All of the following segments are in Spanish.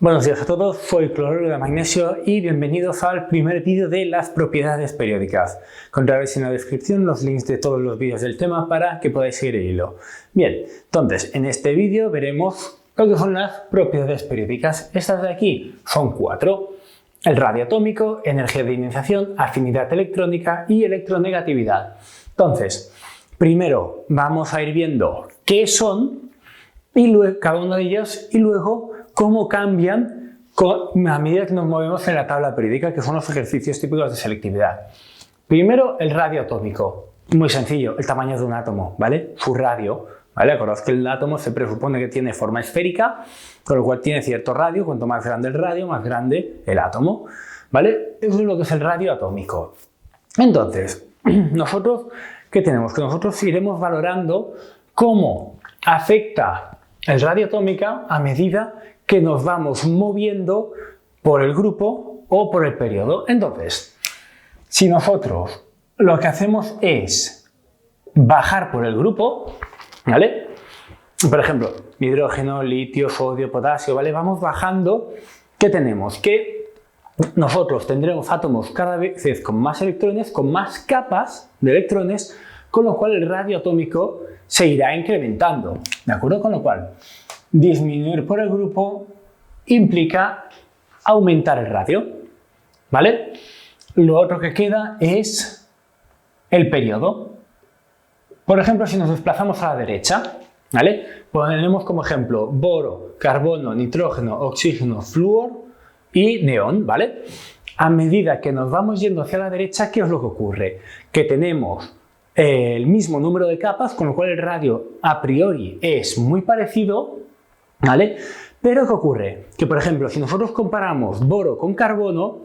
Buenos días a todos, soy cloruro de magnesio y bienvenidos al primer vídeo de las propiedades periódicas. Encontraréis en la descripción los links de todos los vídeos del tema para que podáis seguir el hilo. Bien, entonces en este vídeo veremos lo que son las propiedades periódicas. Estas de aquí son 4. El radio atómico, energía de ioninización, afinidad electrónica y electronegatividad. Entonces, primero vamos a ir viendo qué son y luego cada una de ellas y luego cómo cambian a medida que nos movemos en la tabla periódica, que son los ejercicios típicos de selectividad. Primero, el radio atómico. Muy sencillo, el tamaño de un átomo, ¿vale? Su radio, ¿vale? Acordaos que el átomo se presupone que tiene forma esférica, con lo cual tiene cierto radio. Cuanto más grande el radio, más grande el átomo, ¿vale? Eso es lo que es el radio atómico. Entonces, nosotros, ¿qué tenemos? Que nosotros iremos valorando cómo afecta el radio atómica a medida que nos vamos moviendo por el grupo o por el periodo. Entonces, si nosotros lo que hacemos es bajar por el grupo, ¿vale? Por ejemplo, hidrógeno, litio, sodio, potasio, ¿vale? Vamos bajando. ¿Qué tenemos? Que nosotros tendremos átomos cada vez con más electrones, con más capas de electrones, con lo cual el radio atómico se irá incrementando, ¿de acuerdo? Con lo cual, disminuir por el grupo implica aumentar el radio, ¿vale? Lo otro que queda es el periodo. Por ejemplo, si nos desplazamos a la derecha, ¿vale? Ponemos como ejemplo boro, carbono, nitrógeno, oxígeno, flúor y neón, ¿vale? A medida que nos vamos yendo hacia la derecha, ¿qué es lo que ocurre? Que tenemos el mismo número de capas, con lo cual el radio a priori es muy parecido, ¿vale? Pero ¿qué ocurre? Que, por ejemplo, si nosotros comparamos boro con carbono,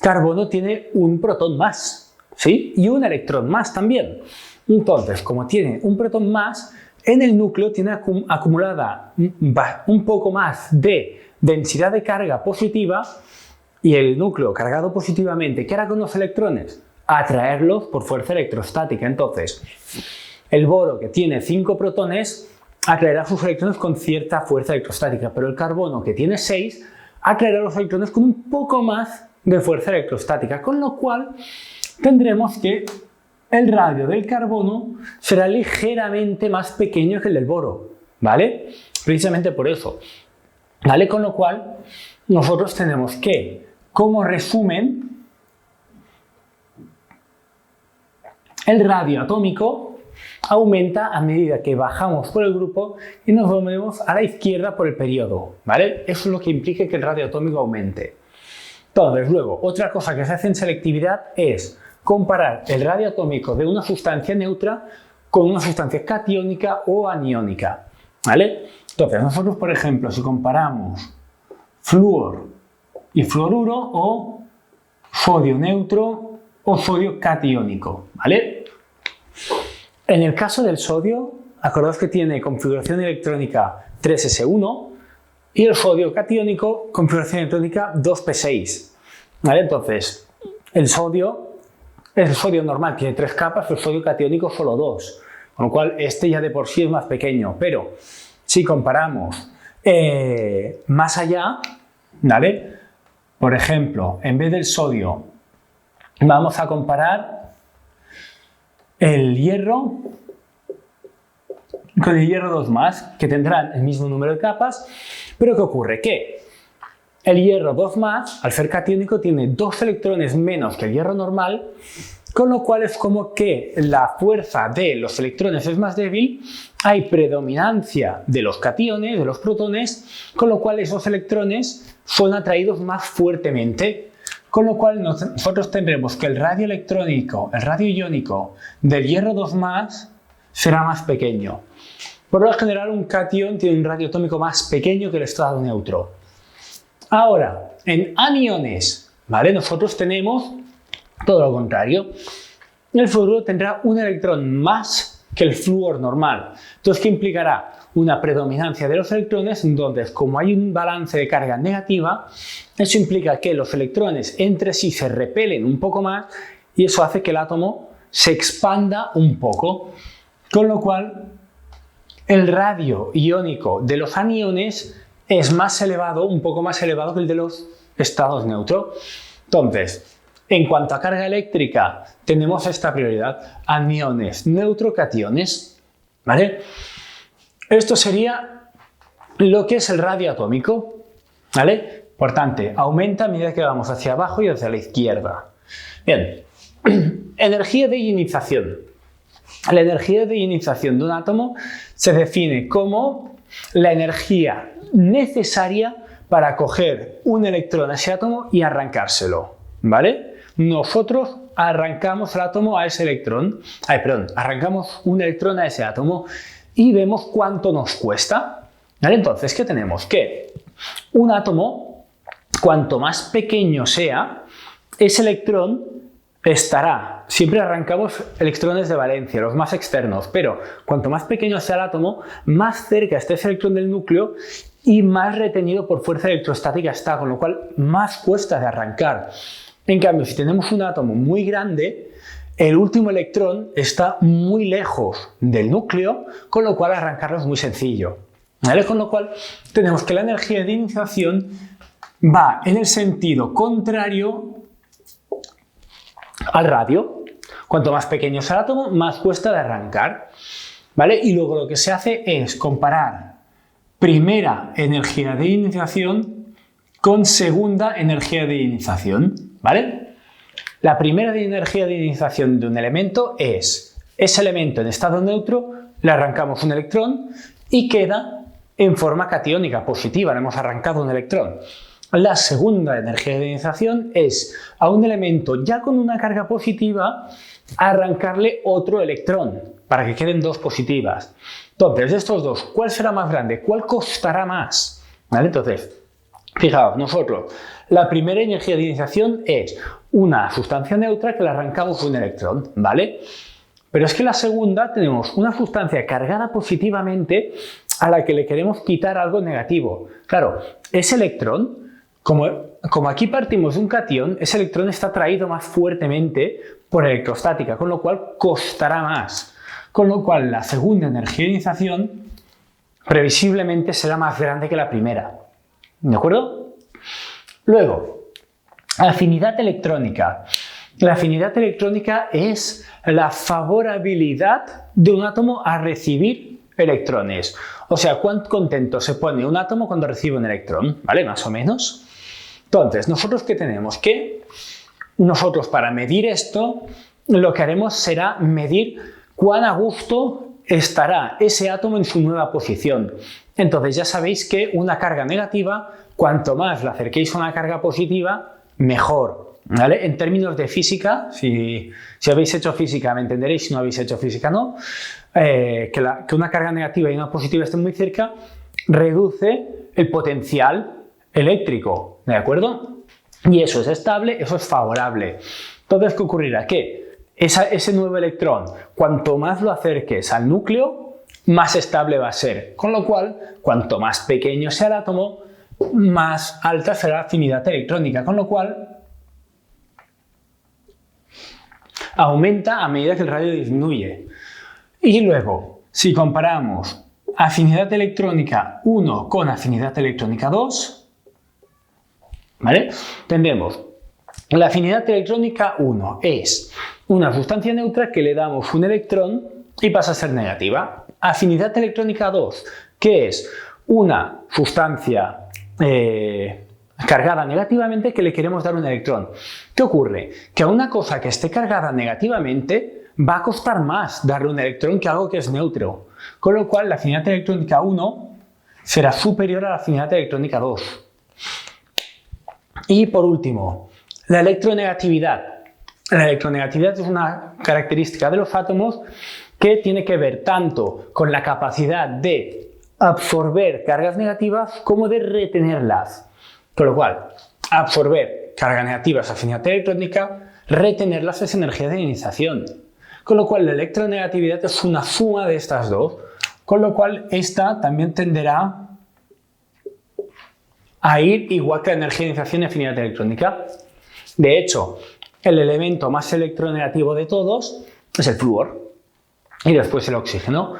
carbono tiene un protón más, ¿sí? Y un electrón más también. Entonces, como tiene un protón más, en el núcleo tiene acumulada un poco más de densidad de carga positiva, y el núcleo cargado positivamente, ¿qué hará con los electrones? Atraerlos por fuerza electrostática. Entonces, el boro, que tiene 5 protones, atraerá sus electrones con cierta fuerza electrostática, pero el carbono, que tiene 6, atraerá los electrones con un poco más de fuerza electrostática, con lo cual tendremos que el radio del carbono será ligeramente más pequeño que el del boro, ¿vale? Precisamente por eso, ¿vale? Con lo cual, nosotros tenemos que, como resumen, el radio atómico aumenta a medida que bajamos por el grupo y nos movemos a la izquierda por el periodo, ¿vale? Eso es lo que implica que el radio atómico aumente. Entonces, luego, otra cosa que se hace en selectividad es comparar el radio atómico de una sustancia neutra con una sustancia catiónica o aniónica, ¿vale? Entonces, nosotros, por ejemplo, si comparamos flúor y fluoruro o sodio neutro o sodio catiónico, ¿vale? En el caso del sodio, acordaos que tiene configuración electrónica 3s1 y el sodio catiónico configuración electrónica 2p6, ¿vale? Entonces, el sodio normal tiene 3 capas, el sodio catiónico solo 2, con lo cual este ya de por sí es más pequeño, pero si comparamos más allá, ¿vale? Por ejemplo, en vez del sodio, vamos a comparar el hierro con el hierro 2+, que tendrán el mismo número de capas, pero ¿qué ocurre? Que el hierro 2+, al ser catiónico, tiene 2 electrones menos que el hierro normal, con lo cual es como que la fuerza de los electrones es más débil, hay predominancia de los cationes, de los protones, con lo cual esos electrones son atraídos más fuertemente. Con lo cual nosotros tendremos que el radio electrónico, el radio iónico del hierro 2+ será más pequeño. Por lo general, un catión tiene un radio atómico más pequeño que el estado neutro. Ahora, en aniones, ¿vale? Nosotros tenemos todo lo contrario. El fluoruro tendrá un electrón más que el flúor normal. Entonces, ¿qué implicará? Una predominancia de los electrones. Entonces, como hay un balance de carga negativa, eso implica que los electrones entre sí se repelen un poco más y eso hace que el átomo se expanda un poco. Con lo cual, el radio iónico de los aniones es más elevado, un poco más elevado que el de los estados neutros. Entonces, en cuanto a carga eléctrica, tenemos esta prioridad: aniones, neutro-cationes, ¿vale? Esto sería lo que es el radio atómico, ¿vale? Por tanto, aumenta a medida que vamos hacia abajo y hacia la izquierda. Bien, energía de ionización. La energía de ionización de un átomo se define como la energía necesaria para coger un electrón a ese átomo y arrancárselo, ¿vale? Nosotros arrancamos el átomo a ese electrón, arrancamos un electrón a ese átomo y vemos cuánto nos cuesta, ¿vale? Entonces, ¿qué tenemos? Que un átomo, cuanto más pequeño sea, ese electrón estará, siempre arrancamos electrones de valencia, los más externos, pero cuanto más pequeño sea el átomo, más cerca está ese electrón del núcleo y más retenido por fuerza electrostática está, con lo cual más cuesta de arrancar. En cambio, si tenemos un átomo muy grande, el último electrón está muy lejos del núcleo, con lo cual arrancarlo es muy sencillo, ¿vale? Con lo cual tenemos que la energía de ionización va en el sentido contrario al radio. Cuanto más pequeño es el átomo, más cuesta de arrancar, ¿vale? Y luego lo que se hace es comparar primera energía de ionización con segunda energía de ionización, ¿vale? La primera energía de ionización de un elemento es ese elemento en estado neutro, le arrancamos un electrón y queda en forma catiónica positiva, le hemos arrancado un electrón. La segunda energía de ionización es a un elemento ya con una carga positiva arrancarle otro electrón para que queden dos positivas. Entonces, de estos dos, ¿cuál será más grande? ¿Cuál costará más? ¿Vale? Entonces, fijaos, nosotros, la primera energía de ionización es una sustancia neutra que le arrancamos un electrón, ¿vale? Pero es que la segunda tenemos una sustancia cargada positivamente a la que le queremos quitar algo negativo. Claro, ese electrón, como aquí partimos de un catión, ese electrón está atraído más fuertemente por electrostática, con lo cual costará más. Con lo cual la segunda energía de ionización previsiblemente será más grande que la primera. ¿De acuerdo? Luego, afinidad electrónica. La afinidad electrónica es la favorabilidad de un átomo a recibir electrones. O sea, cuán contento se pone un átomo cuando recibe un electrón, ¿vale? Más o menos. Entonces, ¿nosotros qué tenemos? Que nosotros, para medir esto, lo que haremos será medir cuán a gusto estará ese átomo en su nueva posición. Entonces, ya sabéis que una carga negativa, cuanto más la acerquéis a una carga positiva, mejor, ¿vale? En términos de física, si habéis hecho física me entenderéis, si no habéis hecho física no, que una carga negativa y una positiva estén muy cerca reduce el potencial eléctrico, ¿de acuerdo? Y eso es estable, eso es favorable. Entonces, ¿qué ocurrirá? Que ese nuevo electrón, cuanto más lo acerques al núcleo, más estable va a ser. Con lo cual, cuanto más pequeño sea el átomo, más alta será la afinidad electrónica, con lo cual aumenta a medida que el radio disminuye. Y luego, si comparamos afinidad electrónica 1 con afinidad electrónica 2, ¿vale? Tendremos la afinidad electrónica 1 es una sustancia neutra que le damos un electrón y pasa a ser negativa. Afinidad electrónica 2, que es una sustancia cargada negativamente que le queremos dar un electrón. ¿Qué ocurre? Que a una cosa que esté cargada negativamente va a costar más darle un electrón que algo que es neutro. Con lo cual la afinidad electrónica 1 será superior a la afinidad electrónica 2. Y por último, la electronegatividad. La electronegatividad es una característica de los átomos que tiene que ver tanto con la capacidad de absorber cargas negativas como de retenerlas. Con lo cual, absorber cargas negativas, afinidad electrónica, retenerlas es energía de ionización. Con lo cual, la electronegatividad es una suma de estas dos. Con lo cual, esta también tenderá a ir igual que la energía de ionización y afinidad electrónica. De hecho, el elemento más electronegativo de todos es el flúor. Y después el oxígeno,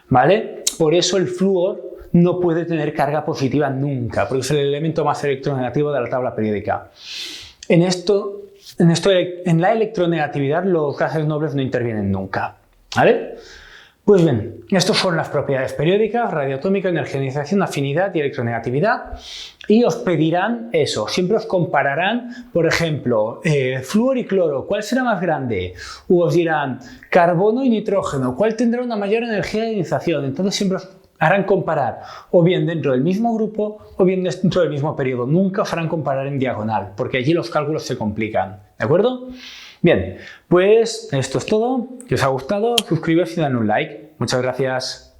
¿vale? Por eso el flúor no puede tener carga positiva nunca, porque es el elemento más electronegativo de la tabla periódica. En la electronegatividad los gases nobles no intervienen nunca, ¿vale? Pues bien, estas son las propiedades periódicas: radioatómica, energización, afinidad y electronegatividad. Y os pedirán eso, siempre os compararán, por ejemplo, flúor y cloro, ¿cuál será más grande? O os dirán carbono y nitrógeno, ¿cuál tendrá una mayor energía de ionización? Entonces siempre os harán comparar o bien dentro del mismo grupo o bien dentro del mismo periodo. Nunca os harán comparar en diagonal, porque allí los cálculos se complican, ¿de acuerdo? Bien, pues esto es todo. Si os ha gustado, suscribiros y dadle un like. Muchas gracias.